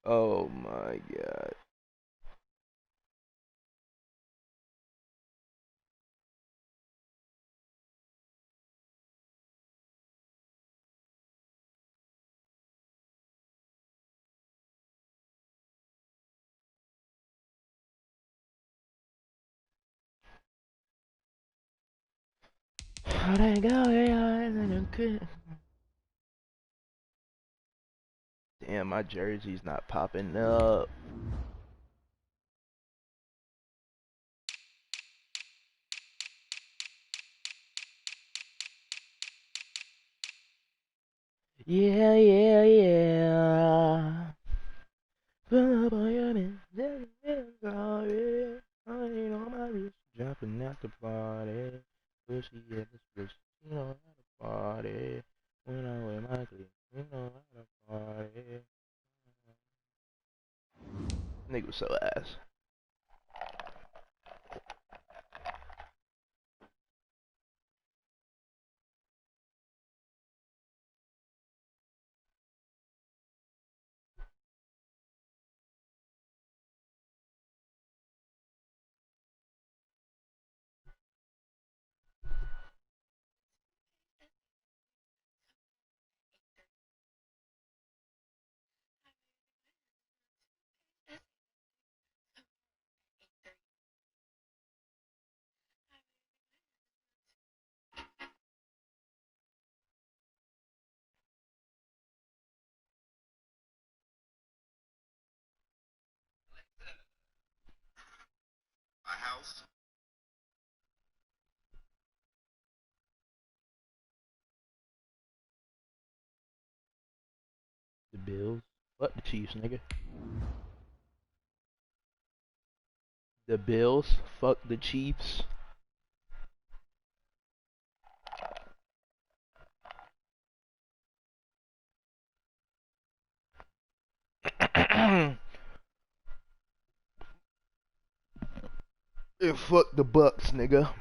Oh my god. How'd I go? Damn, my jersey's not popping up. Yeah, yeah, yeah. Pull up on your man. On my wrist, jumping at the party. Pussy at the switch, you know how to party. When I wear my clip, you know how to party. Nigga was so ass. A house. The Bills. Fuck the Chiefs, nigga. The Bills. Fuck the Chiefs. And fuck the Bucks, nigga.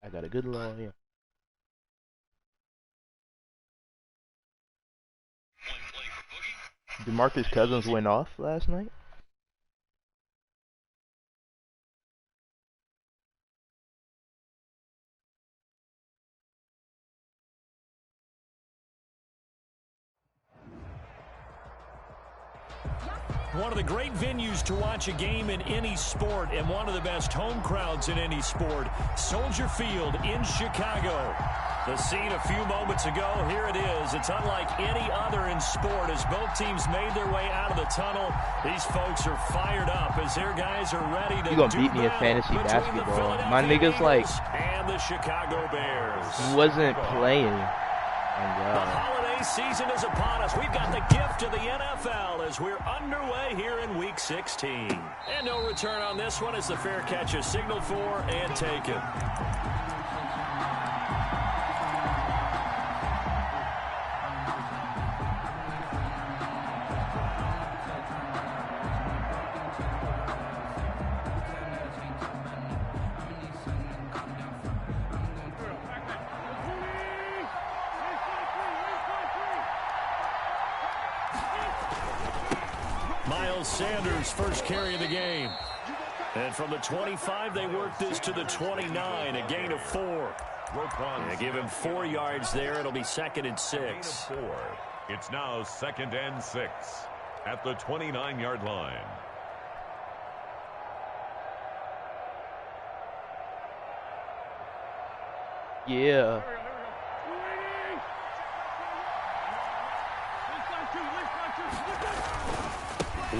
I got a good lawyer. DeMarcus Cousins went off last night. One of the great venues to watch a game in any sport and one of the best home crowds in any sport, Soldier Field in Chicago. The scene a few moments ago, here it is. It's unlike any other in sport as both teams made their way out of the tunnel. These folks are fired up as their guys are ready to You gonna beat me in fantasy basketball. My nigga's like, and the Chicago Bears. he wasn't playing. The holiday season is upon us. We've got the gift of the NFL as we're underway here in Week 16. And no return on this one as the fair catch is signaled for and taken. Sanders first carry of the game. And from the 25, they work this to the 29, a gain of 4. Yeah, give him 4 yards there. It'll be 2nd and 6. It's now 2nd and 6 at the 29-yard line. Yeah.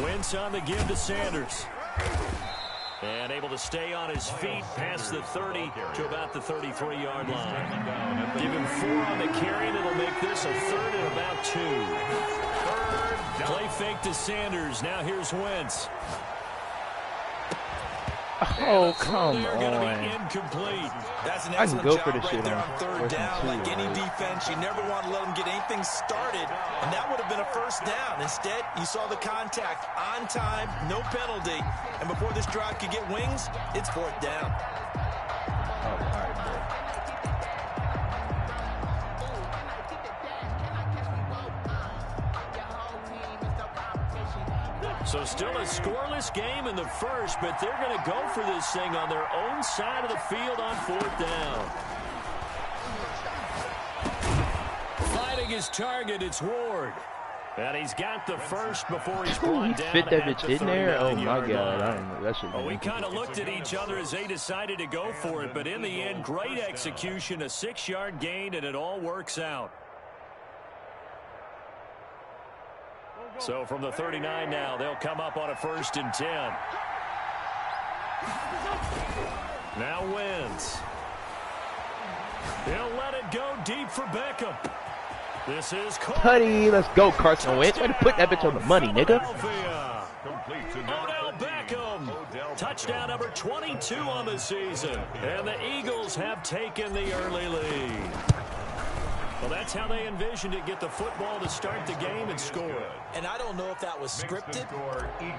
Wentz on the give to Sanders. And able to stay on his feet past the 30 to about the 33-yard line. Give him 4 on the carry, and it'll make this a 3rd and about 2. Play fake to Sanders. Now here's Wentz. Oh, come on. Incomplete. That's an I can excellent go job for this right shit there on on third 4th and down. 2, Like any right? defense, you never want to let them get anything started, and that would have been a first down. Instead, you saw the contact on time, no penalty, and before this drive could get wings, it's 4th down. Oh, all right, bro. So still a scoreless game in the first, but they're going to go for this thing on their own side of the field on 4th down. Fighting his target, it's Ward. And he's got the first before he's brought down. Fit that at bitch the in there? Oh my 39-yard god, I line. don't know. That shit. Well, we kind of looked at each other as they decided to go for it, but in the end, great execution, a 6-yard gain, and it all works out. So from the 39 now, they'll come up on a 1st and 10. Now Wentz. He'll let it go deep for Beckham. This is Putty, let's go, Carson Wentz. Way to put that bitch on the money, nigga. Odell Beckham. Touchdown number 22 on the season. And the Eagles have taken the early lead. Well, that's how they envisioned it, get the football to start the game and score. And I don't know if that was scripted,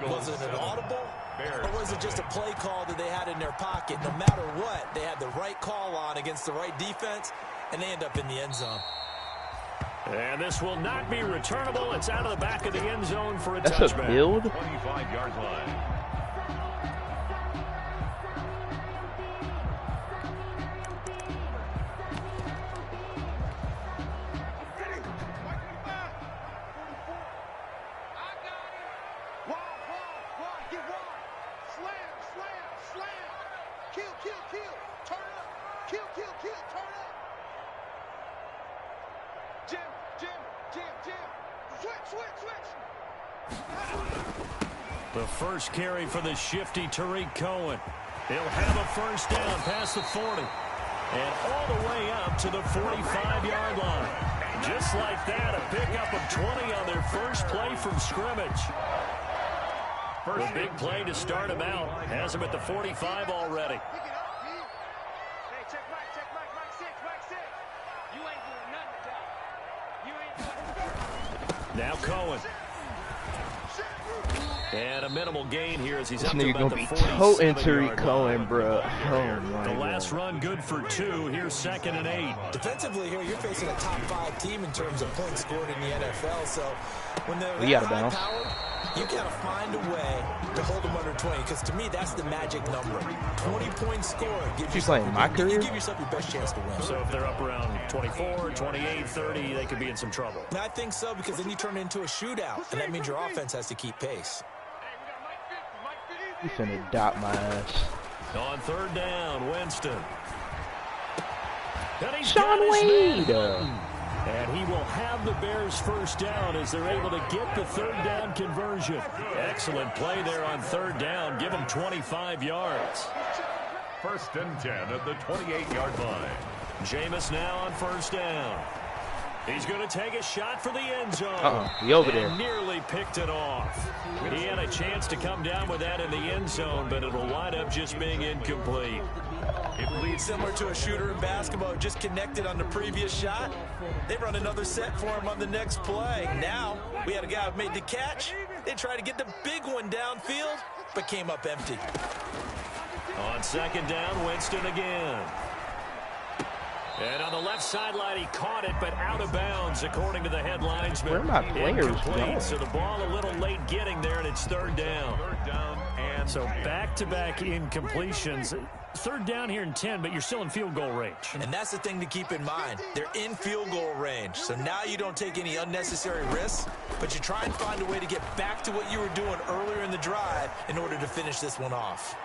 was it an audible, or was it just a play call that they had in their pocket? No matter what, they had the right call on against the right defense, and they end up in the end zone. And this will not be returnable. It's out of the back of the end zone for a That's touchback. a build? 25-yard line. The first carry for the shifty Tariq Cohen. He'll have a first down past the 40. And all the way up to the 45-yard line. Just like that, a pickup of 20 on their first play from scrimmage. The big play to start him out. Has him at the 45 already. Now Cohen. And a minimal gain here as he's This up to nigga about gonna the be toting 47-yard Tariq Cohen, line. bro. Oh my The last god. run good for 2. Here's 2nd and 8. Defensively here, you're facing a top 5 team in terms of points scored in the NFL. So when they're We that gotta bounce. high-powered, you got to find a way to hold them under 20. Because to me, that's the magic number. 20 points scored. You playing my career? You give yourself your best chance to win. So if they're up around 24, 28, 30, they could be in some trouble. And I think so, because then you turn it into a shootout, and that means your offense has to keep pace. You finna dot my ass. On 3rd down, Winston. And he's Sean got his Wade. man. And he will have the Bears first down as they're able to get the 3rd down conversion. Excellent play there on 3rd down. Give them 25 yards. 1st and 10 at the 28-yard line. Jameis now on 1st down. He's going to take a shot for the end zone. He over and there. Nearly picked it off. He had a chance to come down with that in the end zone, but it'll wind up just being incomplete. It leads similar to a shooter in basketball, just connected on the previous shot. They run another set for him on the next play. Now, we had a guy who made the catch. They tried to get the big one downfield, but came up empty. On 2nd down, Winston again. And on the left sideline, he caught it, but out of bounds, according to the headlines. Where are my players going? So the ball a little late getting there, and it's 3rd down. 3rd down and So back-to-back incompletions. 3rd down here in 10, but you're still in field goal range. And that's the thing to keep in mind. They're in field goal range. So now you don't take any unnecessary risks, but you try and find a way to get back to what you were doing earlier in the drive in order to finish this one off.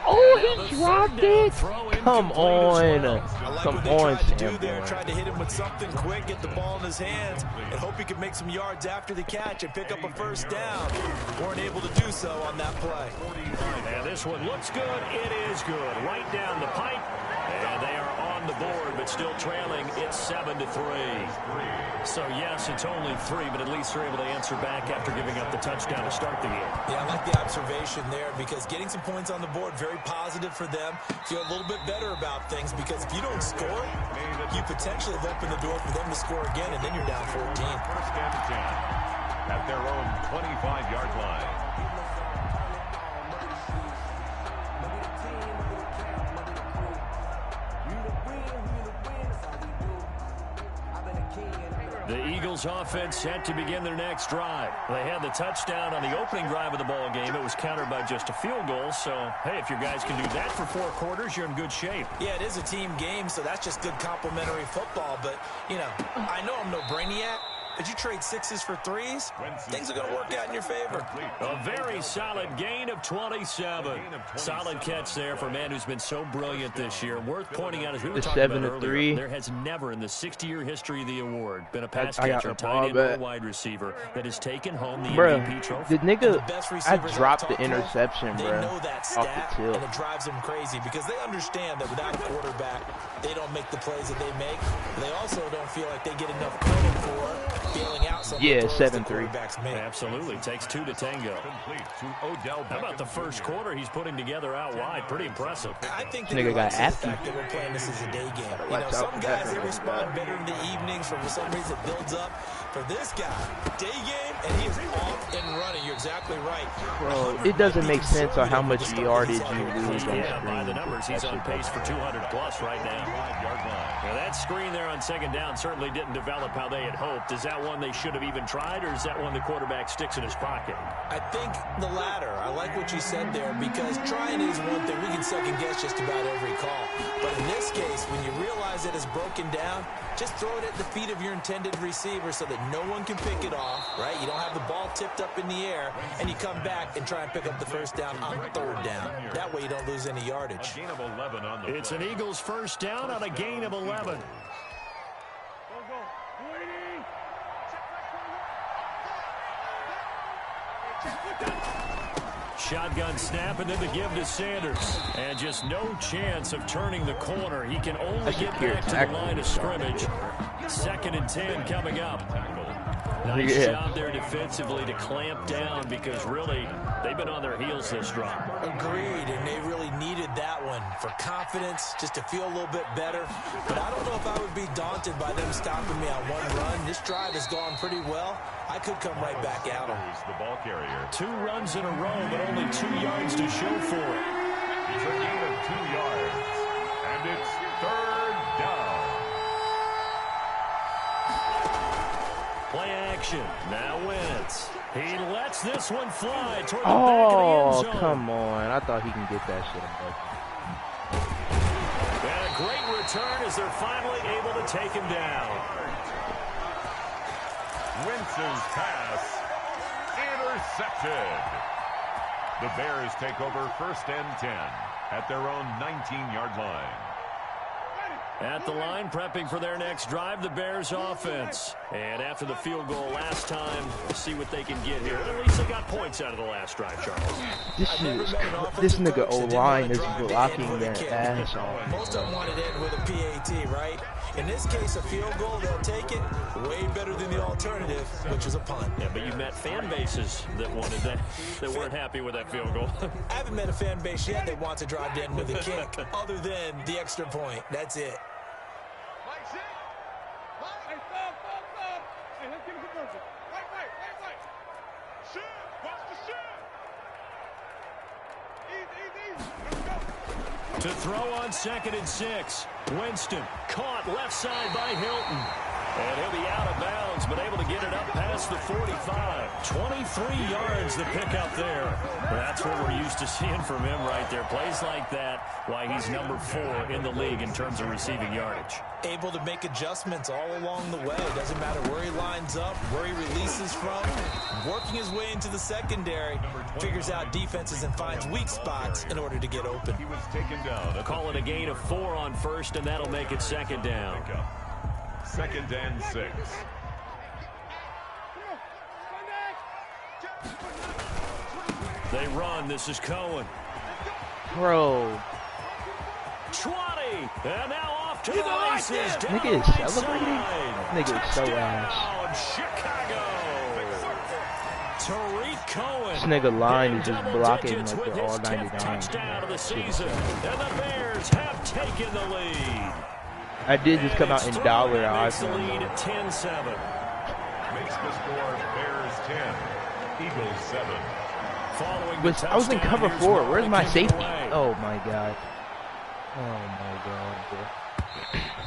Oh, he dropped it. Come on. Come what they on, tried to do Sam. there. Tried to hit him with something quick, get the ball in his hands, and hope he could make some yards after the catch and pick up a first down. Weren't able to do so on that play. And this one looks good. It is good. Right down the pipe. And they are on the board, but but still trailing. It's 7-3. So, yes, it's only 3, but at least they're able to answer back after giving up the touchdown to start the game. Yeah, I like the observation there because getting some points on the board, very positive for them. Feel a little bit better about things because if you don't score, you potentially have opened the door for them to score again, and then you're down 14. First and 10 at their own 25-yard line. The Eagles offense set to begin their next drive. They had the touchdown on the opening drive of the ball game. It was countered by just a field goal. So, hey, if your guys can do that for 4 quarters, you're in good shape. Yeah, it is a team game, so that's just good complimentary football. But, you know, I know I'm no brainiac. But you trade 6s for 3s, things are going to work out in your favor. A very solid gain of 27. Solid catch there for a man who's been so brilliant this year. Worth pointing out, as we were talking about earlier, there has never in the 60-year history of the award been a pass catcher, tight end, or wide receiver that has taken home the MVP trophy. The nigga, I dropped the interception, bro. They know that stat, and it drives them crazy because they understand that without a quarterback, they don't make the plays that they make. They also don't feel like they get enough credit for bailing out some 7-3. Absolutely. Takes 2 to tango. How about the first quarter he's putting together out wide? Pretty impressive. I think that nigga got the fact that we're playing this as a day game. You know, some guys, they respond better in the evenings. For some reason, it builds up. For this guy, day game, and he is off and running. You're exactly right. Bro, it doesn't make sense on how much yardage you lose on screen. By the numbers, he's on pace for 200-plus right now. Now, that screen there on second down certainly didn't develop how they had hoped. Is that one they should have even tried, or is that one the quarterback sticks in his pocket? I think the latter. I like what you said there because trying is one thing. We can second-guess just about every call. But in this case, when you realize it is broken down, just throw it at the feet of your intended receiver so that no one can pick it off, right? You don't have the ball tipped up in the air, and you come back and try and pick up the first down on third down. That way you don't lose any yardage. A gain of 11 on the It's an Eagles first down on a gain of 11. Shotgun snap, and then the give to Sanders. And just no chance of turning the corner. He can only get back to the line of scrimmage. 2nd and 10 coming up. Nice job there defensively to clamp down because really they've been on their heels this drive. Agreed, and they really needed that one for confidence, just to feel a little bit better. But I don't know if I would be daunted by them stopping me on one run. This drive has gone pretty well. I could come right back at them. The ball carrier. 2 runs in a row, but only 2 yards to show for it. It's a gain of 2 yards, and it's 3rd down. Play action. Now Wentz. He lets this one fly toward the back of the end zone. Oh, come on. I thought he can get that shit. And a great return as they're finally able to take him down. Wentz's pass intercepted. The Bears take over 1st and 10 at their own 19-yard line. At the line, prepping for their next drive, the Bears offense. And after the field goal last time, we'll see what they can get here. At least they got points out of the last drive, Charles. This nigga O-line is blocking their ass off. Most of them wanted to end with a PAT, right? In this case, a field goal, they'll take it. Way better than the alternative, which is a punt. Yeah, but you met fan bases that wanted that, that weren't happy with that field goal. I haven't met a fan base yet that wants to drive to end with a kick, other than the extra point. That's it. To throw on 2nd and 6. Winston caught left side by Hilton. And he'll be out of bounds, but able to get it up past the 45. 23 yards the pick up there. That's what we're used to seeing from him right there. Plays like that, why he's number 4 in the league in terms of receiving yardage. Able to make adjustments all along the way. Doesn't matter where he lines up, where he releases from. Working his way into the secondary. Figures out defenses and finds weak spots in order to get open. He was taken down. Call it a gain of 4 on 1st, and that'll make it 2nd down. 2nd and 6. They run. This is Cohen. Bro. 20. And now off to the races. races down Nigga is the right celebrating? side. Nigga is so ass. Touchdown, Chicago. Tariq Cohen. This nigga line is just double blocking digits like with they're all his 10th 99. touchdown of the season. And the Bears have taken the lead. I did just come out in dollar makes the iPhone. lead at 10-7. Makes the score Bears 10, Eagles 7. Following the I was in touchdown, cover here's 4. Where's my Marlon safety? away. Oh my god. Oh my god. Bro.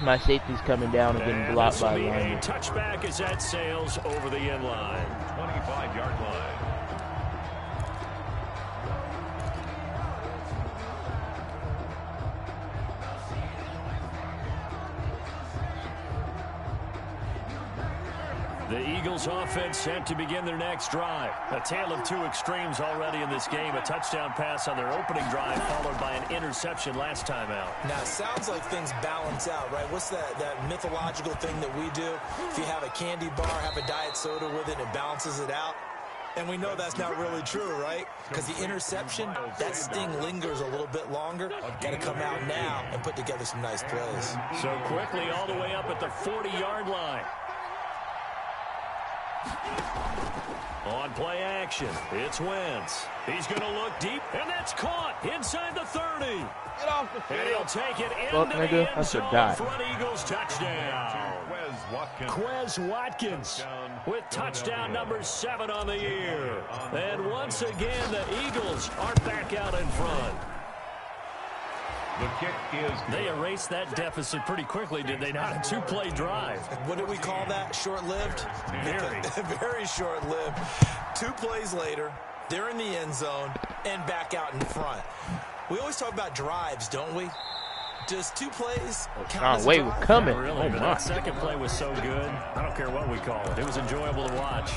My safety's coming down and getting blocked by a linemen. touchback as that sails over the end line. 25-yard line. The Eagles offense set to begin their next drive. A tale of two extremes already in this game. A touchdown pass on their opening drive followed by an interception last time out. Now, it sounds like things balance out, right? What's that mythological thing that we do? If you have a candy bar, have a diet soda with it, it balances it out. And we know that's not really true, right? Because the interception, that sting lingers a little bit longer. Got to come out now and put together some nice plays. So quickly all the way up at the 40-yard line. On play action, it's Wentz. He's going to look deep, and that's caught inside the 30. Get off the And he'll take it into Fuck, the nigga, end I should zone die. for an Eagles touchdown. Quez Watkins with touchdown number 7 on the year. And once again, the Eagles are back out in front. The kick is good. They erased that deficit pretty quickly, did they not? A two-play drive. What do we call that? Short-lived? Very. Very short-lived. 2 plays later, they're in the end zone and back out in front. We always talk about drives, don't we? Does 2 plays count as a wait, drive? we're coming. Yeah, really, Oh but my. that second play was so good. I don't care what we call it. It was enjoyable to watch.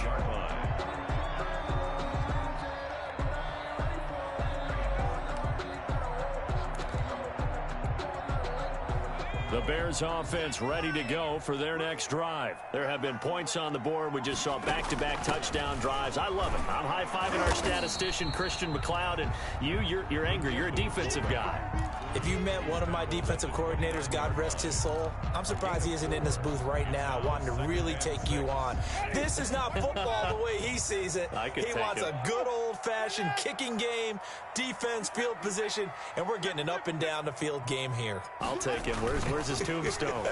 The Bears offense ready to go for their next drive. There have been points on the board. We just saw back-to-back touchdown drives. I love it. I'm high-fiving our statistician, Christian McLeod, and you're angry. You're a defensive guy. If you met one of my defensive coordinators, God rest his soul, I'm surprised he isn't in this booth right now wanting to really take you on. This is not football the way he sees it. He wants a good old-fashioned kicking game, defense, field position, and we're getting an up-and-down-the-field game here. I'll take him. Where's his tombstone?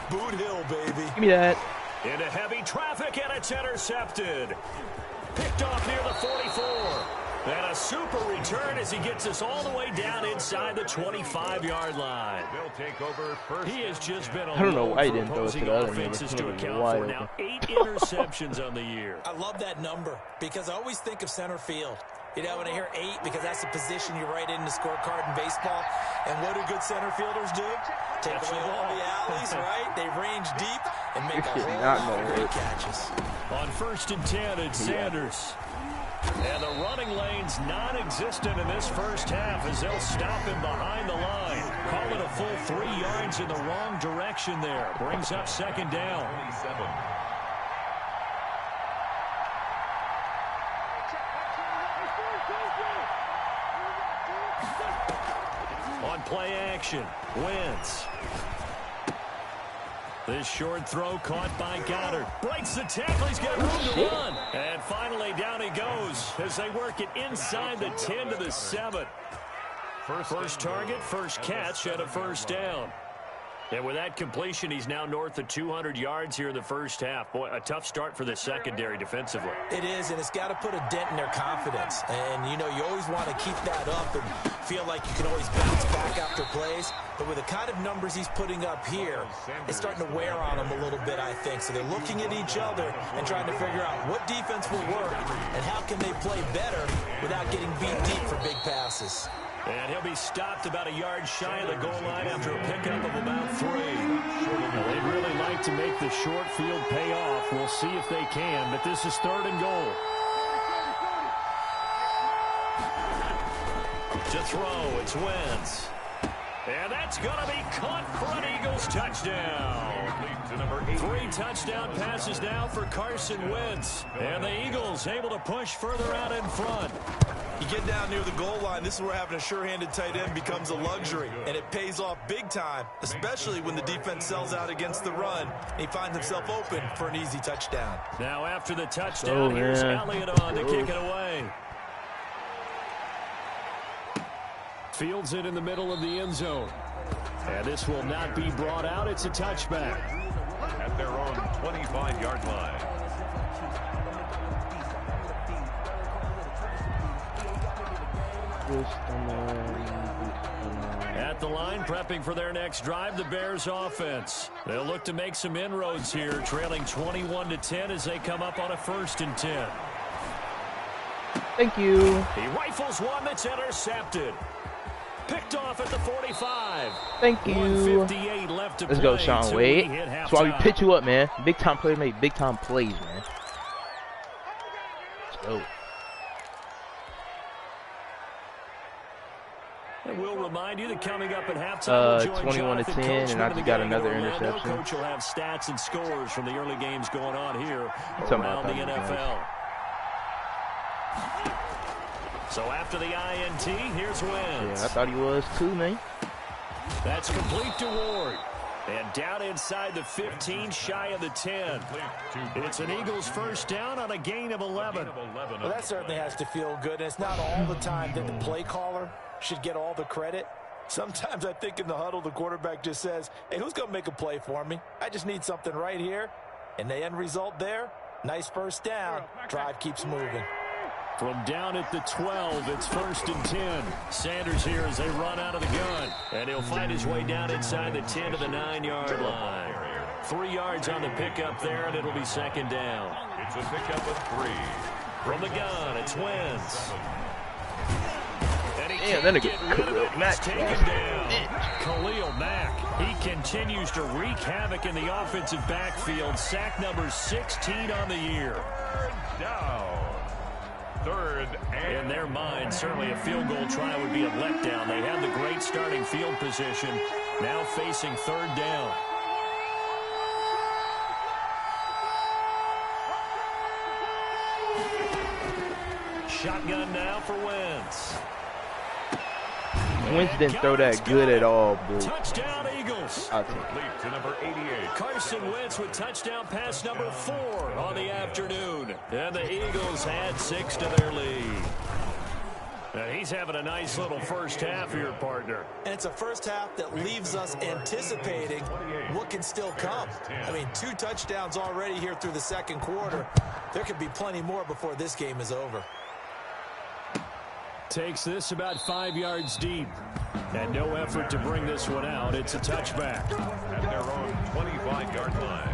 Boot Hill, baby. Give me that. Into heavy traffic, and it's intercepted. Picked off near the 44. And a super return as he gets us all the way down inside the 25-yard line. They'll take over first. He has just been I don't know why he for didn't throw it to opposing the other offenses nigga. to He was account wide for. open. Now 8 interceptions on the year. I love that number because I always think of center field. You know, when I hear 8, because that's the position you write in the scorecard in baseball. And what do good center fielders do? Take away all the alleys, right? They range deep and make a whole lot of great catches. On 1st and 10, it's Sanders. And the running lane's non-existent in this first half as they'll stop him behind the line. Call it a full 3 yards in the wrong direction there. Brings up 2nd down. 27. On play action, Wentz. This short throw caught by Goddard. Breaks the tackle. He's got room to run. And finally, down he goes as they work it inside the 10 to the 7. First target, first catch, and a first down. And with that completion, he's now north of 200 yards here in the first half. Boy, a tough start for the secondary defensively. It is, and it's got to put a dent in their confidence. And, you know, you always want to keep that up and feel like you can always bounce back after plays. But with the kind of numbers he's putting up here, it's starting to wear on them a little bit, I think. So they're looking at each other and trying to figure out what defense will work and how can they play better without getting beat deep for big passes. And he'll be stopped about a yard shy of the goal line after a pickup of about 3. Now, they'd really like to make the short field pay off. We'll see if they can, but this is 3rd and goal. To throw, it's Wentz. And that's going to be caught for an Eagles touchdown. 3 touchdown passes now for Carson Wentz. And the Eagles able to push further out in front. You get down near the goal line, this is where having a sure-handed tight end becomes a luxury, and it pays off big time, especially when the defense sells out against the run, and he finds himself open for an easy touchdown. Now after the touchdown, here's Elliott on to kick it away. Fields it in the middle of the end zone. And this will not be brought out. It's a touchback. At their own 25-yard line. At the line, prepping for their next drive, the Bears offense. They'll look to make some inroads here, trailing 21-10 as they come up on a 1st and 10. Thank you. He rifles one that's intercepted. Picked off at the 45. Thank you. 1:58 left to Let's play go, Sean Wade. That's why we pitch you up, man. Big time player make big time plays, man. Let's go. And we'll remind you that coming up at halftime, 21-10, and I just got another interception. Coach will have stats and scores from the early games going on here around the NFL. So after the INT, here's Wentz. Yeah, I thought he was too, man. That's complete to Ward. And down inside the 15, shy of the 10. It's an Eagles 1st down on a gain of 11. Well, that certainly has to feel good, and it's not all the time that the play caller should get all the credit. Sometimes I think in the huddle, the quarterback just says, hey, who's going to make a play for me? I just need something right here. And the end result there, nice 1st down. Drive keeps moving. From down at the 12, it's 1st and 10. Sanders here as they run out of the gun. And he'll find his way down inside the 10 to the 9-yard line. 3 yards on the pickup there, and it'll be 2nd down. It's a pickup of 3. From the gun, it's Wentz. Yeah, then again, Khalil Mack. Khalil Mack, he continues to wreak havoc in the offensive backfield. Sack number 16 on the year. Down. 3rd and in their mind, certainly a field goal try would be a letdown. They had the great starting field position, now facing 3rd down. Shotgun now for Wentz. Wentz didn't throw that good at all, but touchdown Eagles. I'll take it. lead to number 88. Carson Wentz with touchdown pass number 4 on the afternoon. And the Eagles add 6 to their lead. Now he's having a nice little first half here, partner. And it's a first half that leaves us anticipating what can still come. I mean, 2 touchdowns already here through the 2nd quarter. There could be plenty more before this game is over. Takes this about 5 yards deep. And no effort to bring this one out. It's a touchback. At their own 25-yard line.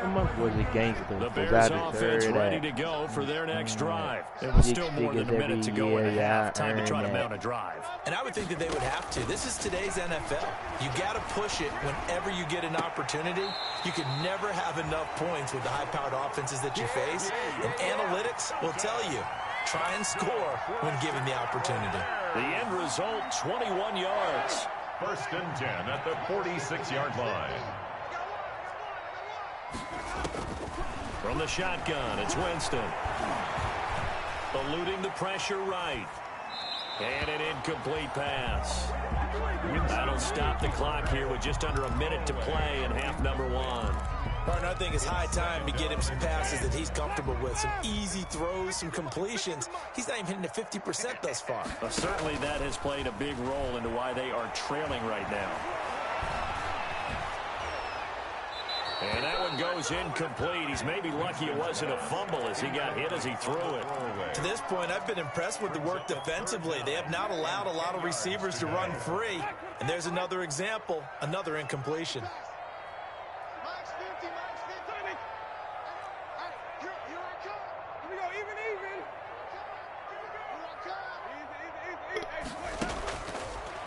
My boys are gangs with The Bears offense ready to go for their next drive. It was still more than a minute to go in a half. Time to try to mount a drive. And I would think that they would have to. This is today's NFL. You got to push it whenever you get an opportunity. You can never have enough points with the high-powered offenses that you face. And analytics will tell you, try and score when given the opportunity. The end result, 21 yards. 1st and 10 at the 46-yard line. From the shotgun, it's Winston. Eluding the pressure right. And an incomplete pass. That'll stop the clock here with just under a minute to play in half number 1. Partner, I think it's high time to get him some passes that he's comfortable with. Some easy throws, some completions. He's not even hitting the 50% thus far. Certainly that has played a big role into why they are trailing right now. And that one goes incomplete. He's maybe lucky it wasn't a fumble as he got hit as he threw it. To this point, I've been impressed with the work defensively. They have not allowed a lot of receivers to run free. And there's another example, another incompletion.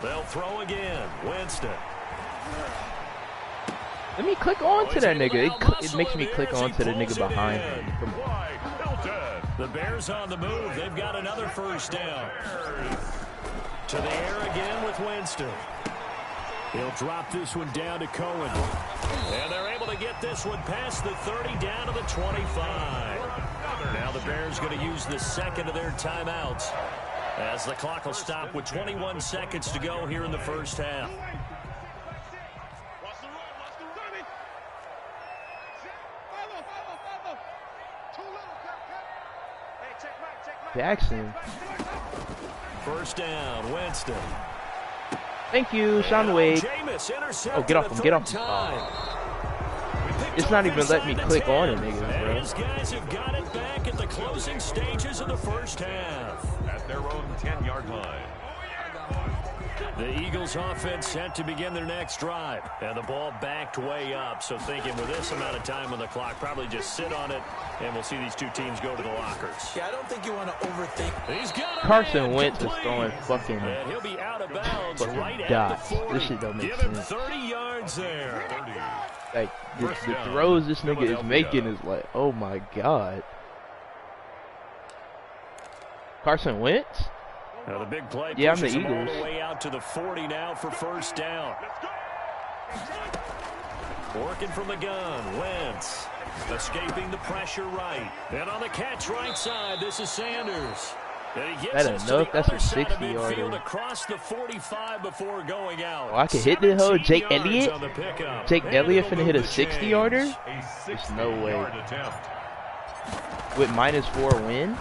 They'll throw again. Winston. Let me click on to that nigga. It makes me click on to the nigga behind him. The Bears on the move. They've got another 1st down. To the air again with Winston. He'll drop this one down to Cohen. And they're able able to get this one past the 30 down to the 25. Now the Bears going to use the second of their timeouts as the clock will stop with 21 seconds to go here in the first half. Jackson. First down, Winston. Thank you, Sean Wade. Oh, get off him, get off him. It's not even letting me click on it, nigga, bro. These guys have got it back at the closing stages of the first half. At their own 10-yard line. The Eagles offense set to begin their next drive. And the ball backed way up. So thinking with this amount of time on the clock, probably just sit on it, and we'll see these two teams go to the lockers. Yeah, I don't think you want to overthink. He's got Carson Wentz is throwing fucking, and he'll be out of bounds right dots. at the 40. This shit don't make Give him sense. 30 yards there. 30. Like, the throws this nigga is making is like, oh my god. Carson Wentz? Now the big play Yeah, I'm the pushes him all Eagles. the way out to the 40 now for first down. Working from the gun, Wentz. Escaping the pressure right. And on the catch right side, this is Sanders. And he gets That us to enough? the That's a other side of 60-yarder. midfield across the 45 before going out. Oh, I can hit this hoe. 17 Jake yards Elliott? on the pickup. Jake And Elliott it'll finna move hit a the 60-yarder? chains. A There's no way. 60-yard attempt. With -4 win?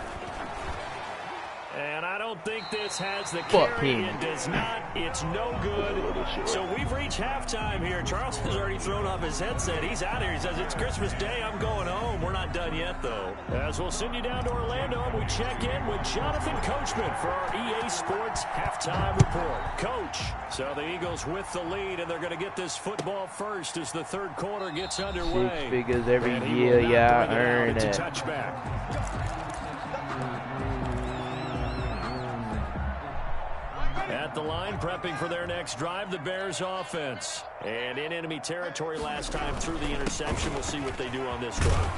And I don't think this has the Fuck carry. him. It does not. It's no good. So we've reached halftime here. Charles has already thrown off his headset. He's out here. He says, it's Christmas Day. I'm going home. We're not done yet, though. As we'll send you down to Orlando, and we check in with Jonathan Coachman for our EA Sports Halftime Report. Coach, so the Eagles with the lead, and they're going to get this football first as the third quarter gets underway. 6 figures every And he year, will not yeah, bring it out. earn It's a it. touchback. At the line, prepping for their next drive, the Bears offense. And in enemy territory last time through the interception. We'll see what they do on this drive.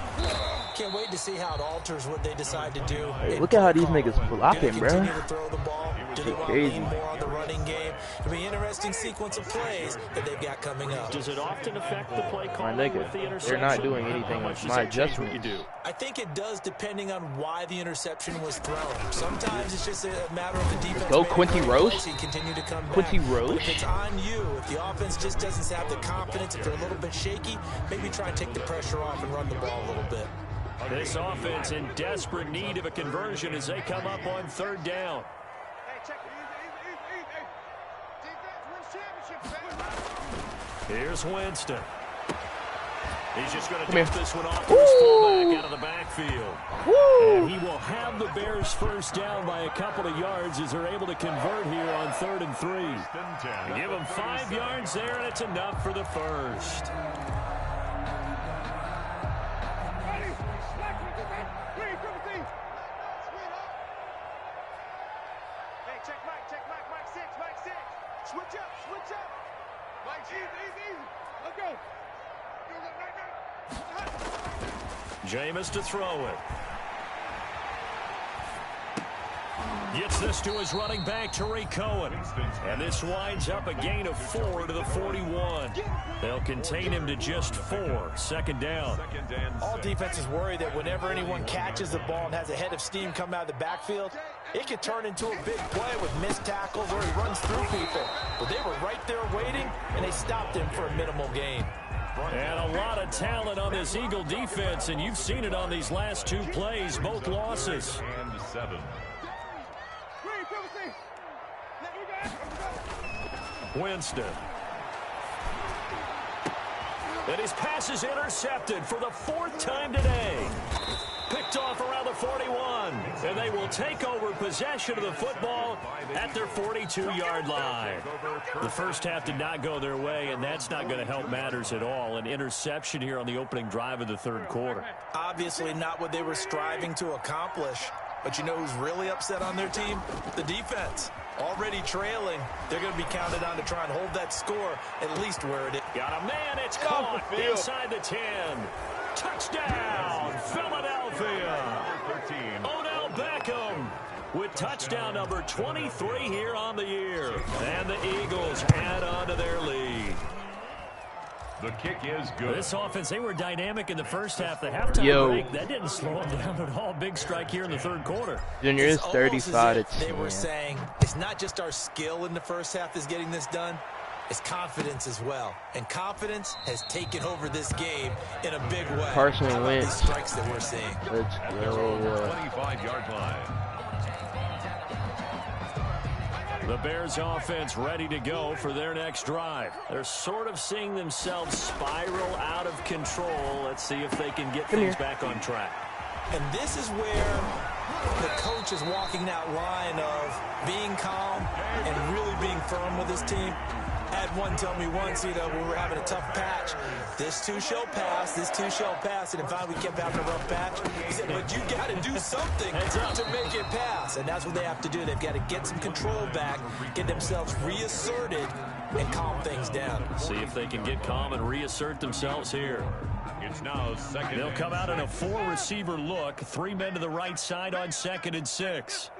Can't wait to see how it alters what they decide to do. Hey, look at how these niggas blocking, Do bro. they continue to throw the ball? Do they want to Crazy. lean more on the running game? It'll be an interesting sequence of plays that they've got coming up. Does it often affect the play My calling nigga, with the interception? they're not doing anything How with much does my that change what you adjustments. do? I think it does depending on why the interception was thrown. Sometimes it's just a matter of the defense. Go made a Quincy great Roche. play, so you continue to come back. Quincy But Roche. if it's on you, if the offense just doesn't have the confidence, if they're a little bit shaky, maybe try and take the pressure off and run the ball a little bit. This offense in desperate need of a conversion as they come up on third down. Here's Winston. He's just going to take this one off to his fullback out of the backfield. Woo! And he will have the Bears first down by a couple of yards as they're able to convert here on 3rd and 3. Give them 5 yards there, and it's enough for the first. Jameis to throw it. Gets this to his running back, Tariq Cohen. And this winds up a gain of 4 to the 41. They'll contain him to just 4. Second down. All defenses worry that whenever anyone catches the ball and has a head of steam come out of the backfield, it could turn into a big play with missed tackles or he runs through people. But they were right there waiting, and they stopped him for a minimal gain. And a lot of talent on this Eagle defense, and you've seen it on these last 2 plays, both losses. And 7. Winston. And his pass is intercepted for the 4th time today. Picked off around the 41. And they will take over possession of the football at their 42-yard line. The first half did not go their way, and that's not going to help matters at all. An interception here on the opening drive of the 3rd quarter. Obviously not what they were striving to accomplish. But you know who's really upset on their team? The defense. Already trailing, they're going to be counted on to try and hold that score at least where it is. Got a man, it's caught inside the 10. Touchdown, Philadelphia. 13. Odell Beckham with touchdown number 23 here on the year. And the Eagles add on to their lead. The kick is good. This offense, they were dynamic in the first half. The halftime break, that didn't slow them down at all. Big strike here in the third quarter. Junior is 35 to 10. They were saying it's not just our skill in the first half that's getting this done. It's confidence as well. And confidence has taken over this game in a big way. Carson Wentz. These strikes that we're seeing. Let's go. 25-yard line. The Bears offense ready to go for their next drive. They're sort of seeing themselves spiral out of control. Let's see if they can get things back on track. And this is where the coach is walking that line of being calm and really being firm with his team. I had one tell me once, when we were having a tough patch, this too shall pass, this too shall pass. And in fact, we kept having a rough patch. He said, but you got to do something to make it pass. And that's what they have to do. They've got to get some control back, get themselves reasserted, and calm things down. See if they can get calm and reassert themselves here. It's now second. They'll come out in a 4-receiver look. 3 men to the right side on 2nd and 6.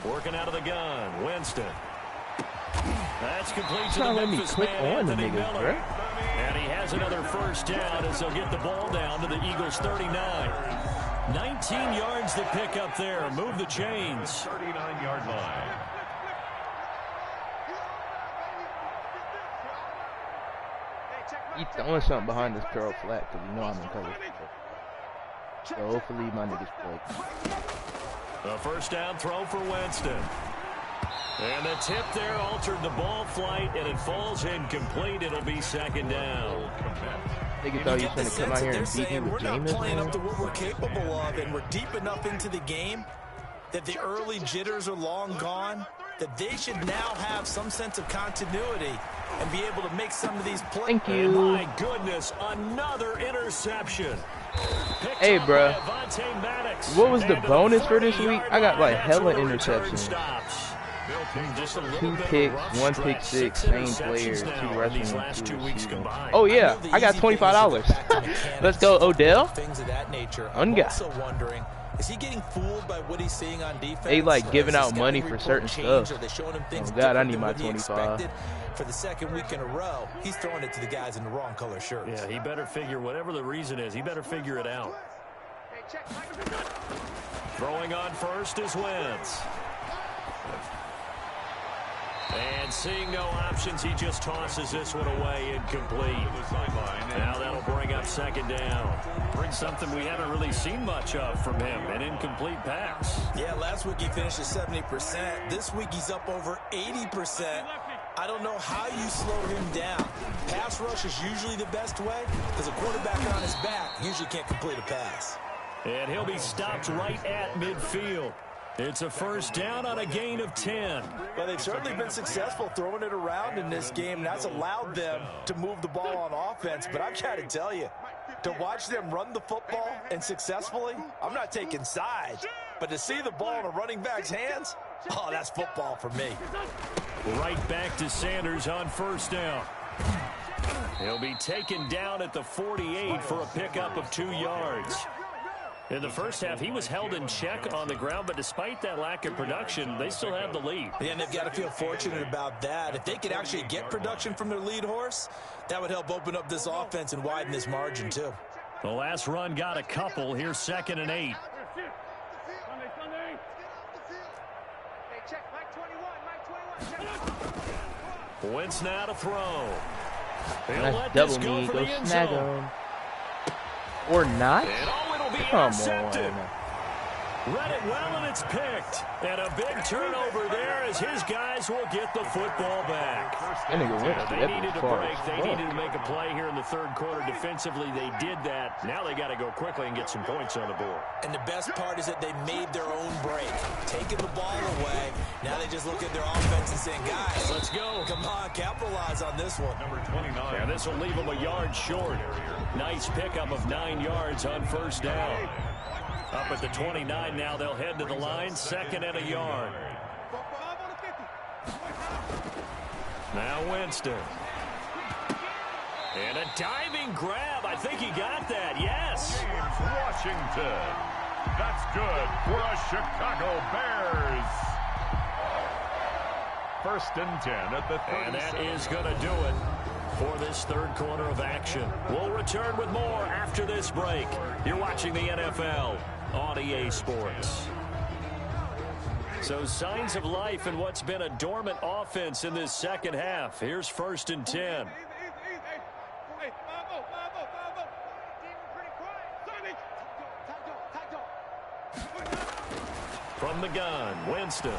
Working out of the gun, Winston. That's complete to the Memphis man, Anthony Miller. And he has another first down as they'll get the ball down to the Eagles' 39. 19 yards to pick up there. Move the chains. 39-yard line. He's throwing something behind this curl flat because you know I'm in cover. So hopefully my niggas play. A first down throw for Winston. And the tip there altered the ball flight, and it falls incomplete. It'll be 2nd down. Nigga thought he was going to come out here and beat me with we're not playing Jameis. up to what we're capable of, and we're deep enough into the game that the early jitters are long gone, that they should now have some sense of continuity and be able to make some of these plays. Thank you. And my goodness, another interception. Hey, bro. What was the bonus for this week? I got like hella interceptions. 2 picks, 1 pick 6, same players, 2 rushing, 2 receiving. Oh yeah, I got $25. Let's go, Odell. Things of that nature. I'm also wondering, is he getting fooled by what he's seeing on defense? They like giving out money for certain stuff. Oh God, I need my 25. For the 2nd week in a row, he's throwing it to the guys in the wrong color shirts. Yeah, he better figure, whatever the reason is, he better figure it out. Throwing on first is Wentz. And seeing no options, he just tosses this one away, incomplete. Now that'll bring up 2nd down. Brings something we haven't really seen much of from him, an incomplete pass. Yeah, last week he finished at 70%. This week he's up over 80%. I don't know how you slow him down. Pass rush is usually the best way because a quarterback on his back usually can't complete a pass. And he'll be stopped right at midfield. It's a first down on a gain of 10. Well, they've certainly been successful throwing it around in this game, and that's allowed them to move the ball on offense. But I've got to tell you, to watch them run the football and successfully, I'm not taking sides. But to see the ball in a running back's hands, oh, that's football for me. Right back to Sanders on first down. He'll be taken down at the 48 for a pickup of 2 yards. In the first half, he was held in check on the ground, but despite that lack of production, they still have the lead. Yeah, and they've got to feel fortunate about that. If they could actually get production from their lead horse, that would help open up this offense and widen this margin, too. The last run got a couple. Here's 2nd and 8. Wentz now to throw. That's double me. Go snag him. Or not? Come on. Read it well, and it's picked. And a big turnover there as his guys will get the football back. They needed a break. They needed to make a play here in the third quarter. Defensively, they did that. Now they got to go quickly and get some points on the board. And the best part is that they made their own break, taking the ball away. Now they just look at their offense and saying, guys, let's go. Come on, capitalize on this one. Number 29. And this will leave them a yard short. Nice pickup of 9 yards on first down. Up at the 29 now, they'll head to the line, 2nd and a yard. Now Winston. And a diving grab. I think he got that, yes. James Washington. That's good for the Chicago Bears. First and 10 at the 37. And that is going to do it for this third quarter of action. We'll return with more after this break. You're watching the NFL on EA Sports. So signs of life in what's been a dormant offense in this second half. Here's first and 10. From the gun, Winston.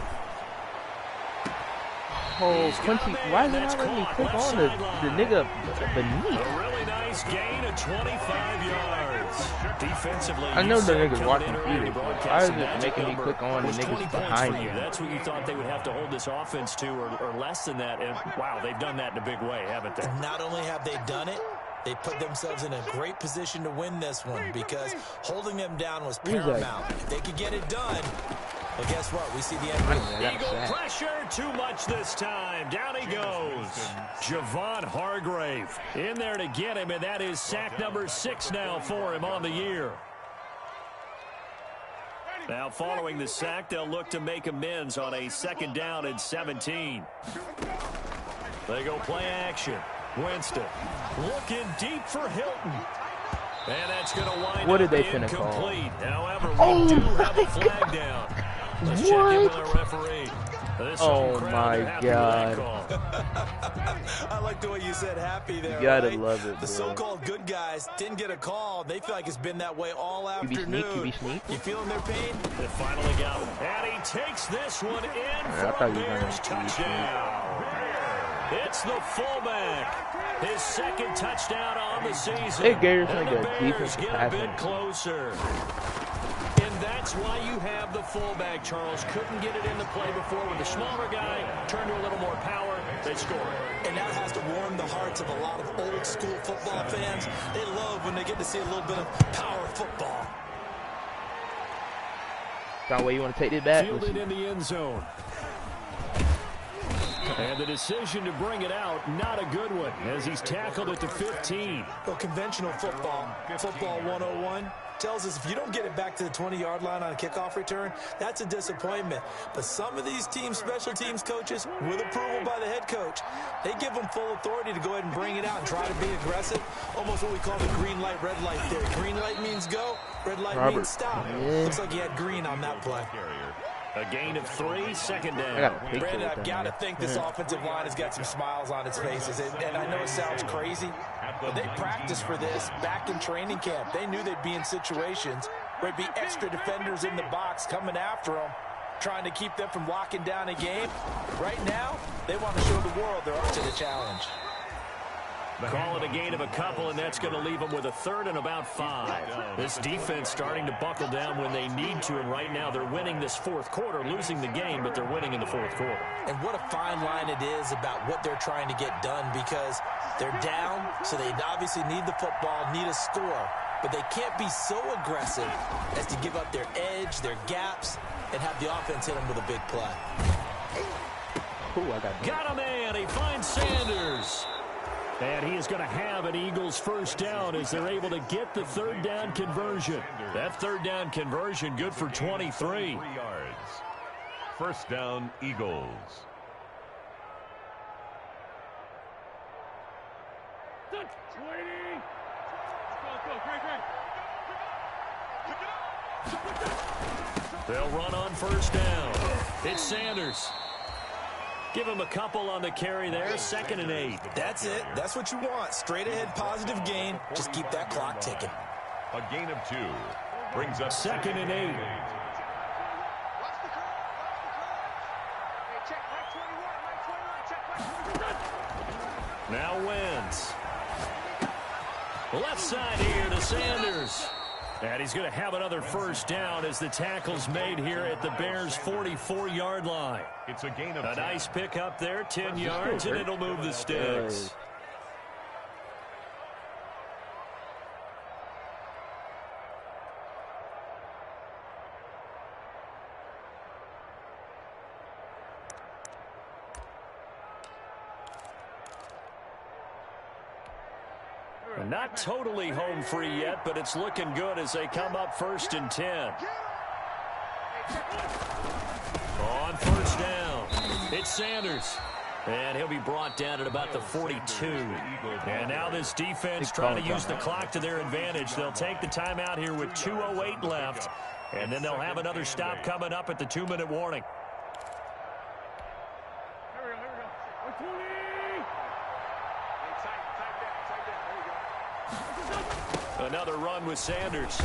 Oh, Quincy, why is it not letting me click on the nigga beneath? A really nice gain of 25 yards. Defensively, I know the niggas watching computer. Why is it making me click on the niggas behind me? That's what you thought they would have to hold this offense to, or less than that. And wow, they've done that in a big way, haven't they? Not only have they done it, they put themselves in a great position to win this one because holding them down was paramount. If they could get it done, well, guess what? We see the end. Eagle pressure, too much this time. Down he goes. Javon Hargrave in there to get him, and that is sack number 6 now for him on the year. Now, following the sack, they'll look to make amends on a 2nd down and 17. They go play action. Winston looking deep for Hilton. And that's going to wind what up did they finna call? However, we do have a flag down. Let's check in with our referee. Oh my God. I like the way you said happy there. You gotta right? love it, bro. The so-called good guys didn't get a call. They feel like it's been that way all afternoon. You feeling their pain? They finally got him. And he takes this one in for a Bears touchdown. It's the fullback. His 2nd touchdown on the season. Hey, Garrett's and like the a Bears defensive get a bit closer. And that's why you have the fullback, Charles. Couldn't get it into play before with the smaller guy. Turned to a little more power. They score. And that has to warm the hearts of a lot of old school football fans. They love when they get to see a little bit of power football. That way you want to take it back? Fielded in the end zone. And the decision to bring it out, not a good one, as he's tackled at the 15. Well, conventional football 101, tells us if you don't get it back to the 20-yard line on a kickoff return, that's a disappointment. But some of these teams, special teams coaches, with approval by the head coach, they give them full authority to go ahead and bring it out and try to be aggressive. Almost what we call the green light, red light theory. Green light means go, red light means stop. Yeah. Looks like he had green on that play. A gain of 3, 2nd down. Brandon, I've got to think this offensive line has got some smiles on its faces. And I know it sounds crazy, but they practiced for this back in training camp. They knew they'd be in situations where there'd be extra defenders in the box coming after them, trying to keep them from locking down a game. Right now, they want to show the world they're up to the challenge. Call it a gain of a couple, and that's going to leave them with a 3rd and about 5. This defense starting to buckle down when they need to, and right now they're winning this 4th quarter, losing the game, but they're winning in the 4th quarter. And what a fine line it is about what they're trying to get done, because they're down, so they obviously need the football, need a score, but they can't be so aggressive as to give up their edge, their gaps, and have the offense hit them with a big play. Ooh, I got him in. He finds Sanders. And he is going to have an Eagles 1st down as they're able to get the 3rd down conversion. That 3rd down conversion good for 23 yards. 1st down, Eagles. They'll run on 1st down. It's Sanders. Give him a couple on the carry there, 2nd and 8. That's it. That's what you want. Straight ahead, positive gain. Just keep that clock ticking. A gain of 2 brings up 2nd and 8. Now wins. Left side here to Sanders. And he's going to have another 1st down as the tackle's made here at the Bears' 44-yard line. It's a gain of 10. Nice pick up there, 10 yards, and it'll move the sticks. Not totally home free yet, but it's looking good as they come up 1st and 10. On 1st down. It's Sanders. And he'll be brought down at about the 42. And now this defense trying to use the clock to their advantage. They'll take the timeout here with 2:08 left. And then they'll have another stop coming up at the 2-minute warning. Another run with Sanders.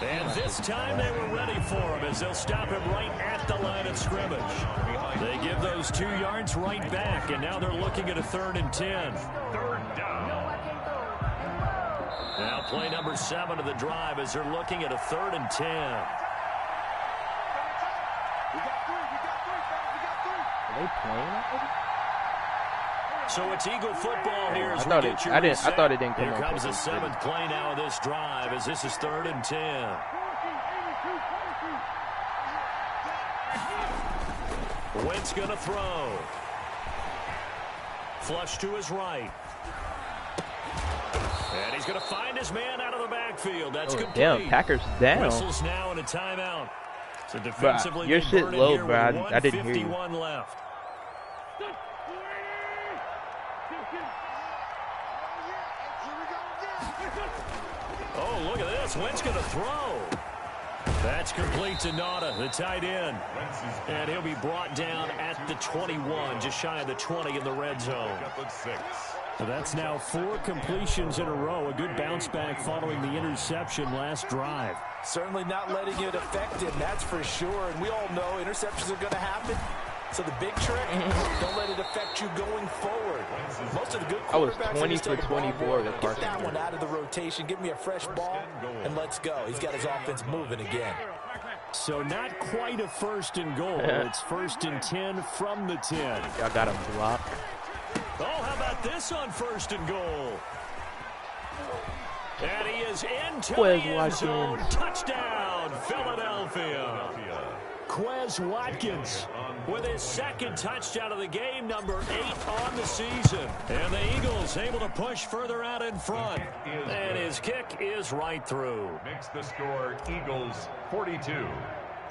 And this time they were ready for him as they'll stop him right at the line of scrimmage. They give those 2 yards right back, and now they're looking at a 3rd and 10. Third down. Now play number 7 of the drive as they're looking at a 3rd and 10. Are they playing? So it's Eagle football here as I thought we it- get you I didn't- I reset. thought it didn't come Here up comes with the it. 7th play now of this drive as this is 3rd and 10. Wentz going to throw. Flush to his right. And he's going to find his man out of the backfield. That's complete. Damn, Packers down. Whistles now in a timeout. So Bruh, defensively, your they shit burn it low, here bruh. with I didn't hear you. 1:51 left. Oh, look at this. Wentz going to throw. That's complete to Nauta, the tight end. And he'll be brought down at the 21, just shy of the 20 in the red zone. So that's now 4 completions in a row. A good bounce back following the interception last drive. Certainly not letting it affect him, that's for sure. And we all know interceptions are going to happen. So the big trick, don't let it affect you going forward. Most of the good I was quarterbacks 20 just take for the ball 24 more. with Get Carson. that one out of the rotation. Give me a fresh ball, and let's go. He's got his offense moving again. So not quite a 1st and goal. It's 1st and 10 from the 10. Y'all got him blocked. Oh, how about this on 1st and goal? And he is into Quez the end zone. Watkins. Touchdown, Philadelphia. Quez Watkins with his 2nd touchdown of the game, number 8 on the season. And the Eagles able to push further out in front. And his kick is right through. Makes the score Eagles 42.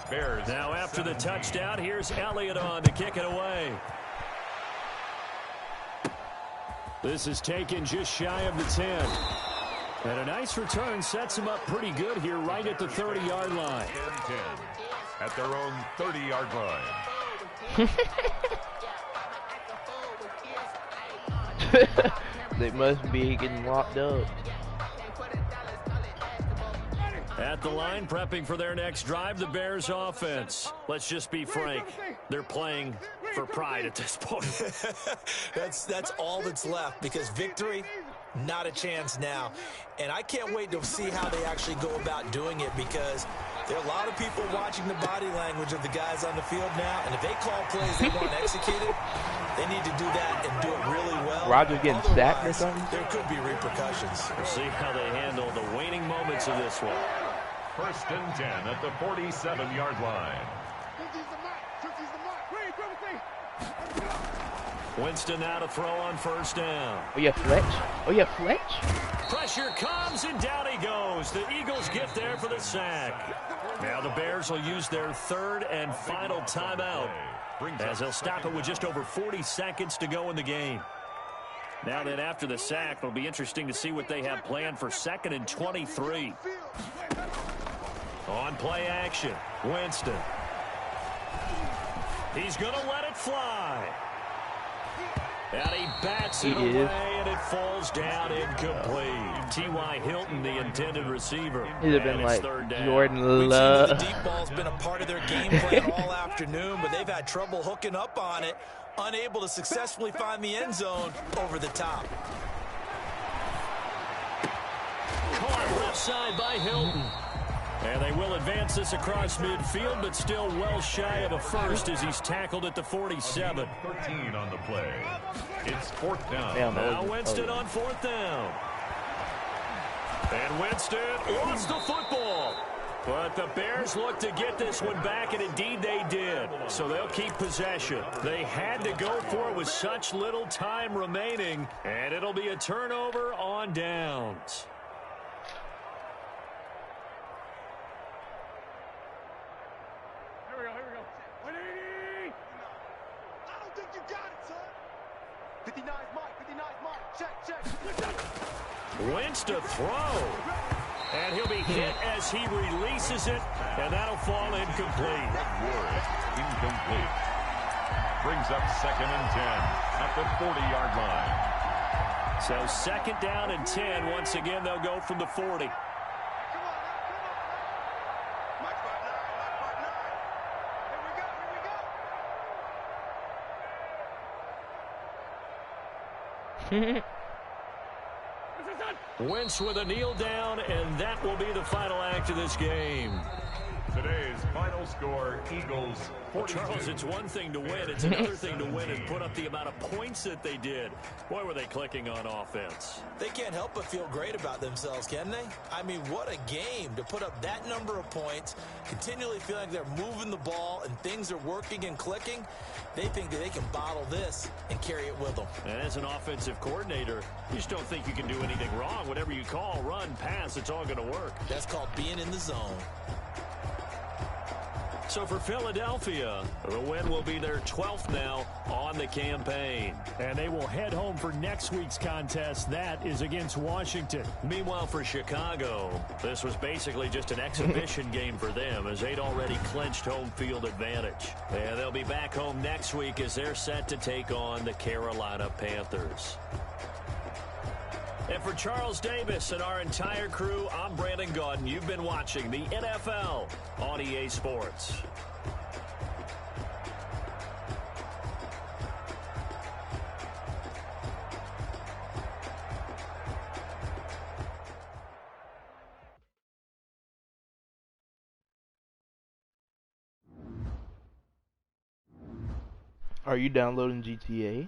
Bears. Now after the touchdown, here's Elliott on to kick it away. This is taken just shy of the 10. And a nice return sets him up pretty good here right at the 30-yard line. 10 at their own 30-yard line. They must be getting locked up. At the line, prepping for their next drive, the Bears offense. Let's just be frank. They're playing for pride at this point. That's all that's left, because victory, not a chance now. And I can't wait to see how they actually go about doing it, because there are a lot of people watching the body language of the guys on the field now, and if they call plays they want executed, they need to do that and do it really well. Rodgers getting sacked or Otherwise, something? there could be repercussions. We'll see how they handle the waning moments of this one. 1st and 10 at the 47-yard line. Winston now to throw on 1st down. Oh, yeah, Fletch. Oh, yeah, Fletch. Pressure comes, and down he goes. The Eagles get there for the sack. Now the Bears will use their 3rd and final timeout, as they'll stop it with just over 40 seconds to go in the game. Now then, after the sack, it'll be interesting to see what they have planned for 2nd and 23. On play action, Winston. He's going to let it fly. And he bats it away, and it falls down incomplete. T.Y. Hilton, the intended receiver. He'd have And been it's like 3rd down. Jordan We've seen that Love. the deep ball's been a part of their game plan all afternoon, but they've had trouble hooking up on it, unable to successfully find the end zone over the top. Caught left side by Hilton. And they will advance this across midfield, but still well shy of a first as he's tackled at the 47. 13 on the play. It's 4th down. Damn, that Now was- Winston on 4th down. And Winston lost the football. But the Bears look to get this one back, and indeed they did. So they'll keep possession. They had to go for it with such little time remaining, and it'll be a turnover on downs. Wentz to throw. And he'll be hit as he releases it, and that'll fall incomplete. Incomplete. Brings up 2nd and 10 at the 40-yard line. So 2nd down and 10. Once again, they'll go from the 40. Wentz with a kneel down, and that will be the final act of this game. Today's final score, Eagles 42. Charles, it's one thing to win. It's another thing to win and put up the amount of points that they did. Boy, were they clicking on offense. They can't help but feel great about themselves, can they? I mean, what a game to put up that number of points, continually feeling like they're moving the ball and things are working and clicking. They think that they can bottle this and carry it with them. And as an offensive coordinator, you just don't think you can do anything wrong. Whatever you call, run, pass, it's all going to work. That's called being in the zone. So for Philadelphia, the win will be their 12th now on the campaign. And they will head home for next week's contest. That is against Washington. Meanwhile, for Chicago, this was basically just an exhibition game for them as they'd already clinched home field advantage. And they'll be back home next week as they're set to take on the Carolina Panthers. And for Charles Davis and our entire crew, I'm Brandon Gaudin. You've been watching the NFL on EA Sports. Are you downloading GTA?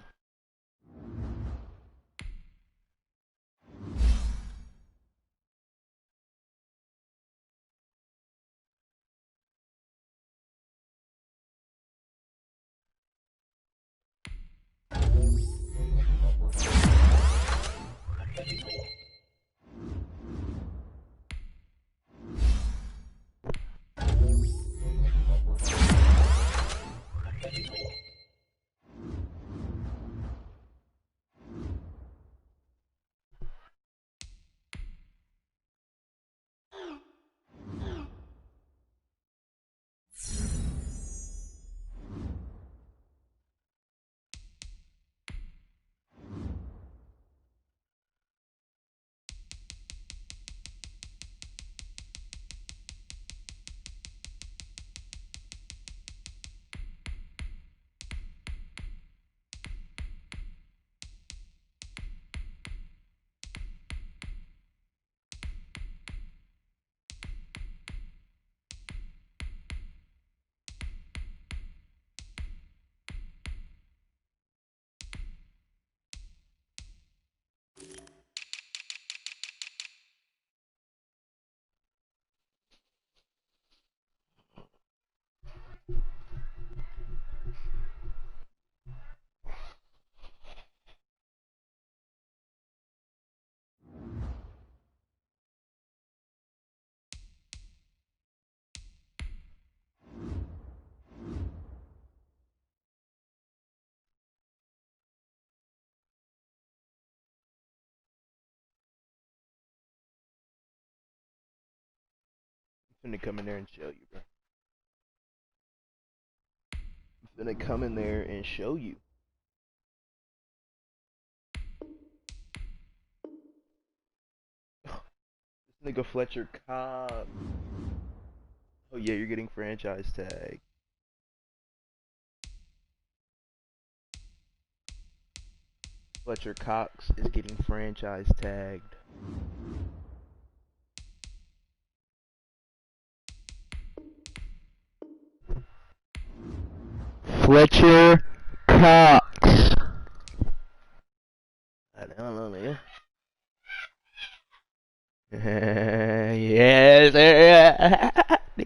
I'm finna come in there and show you, bro. I'm finna come in there and show you. This nigga Fletcher Cobb. Oh yeah, you're getting franchise tag. Fletcher Cox is getting franchise tagged. Fletcher Cox. I don't know, nigga. Yes, sir.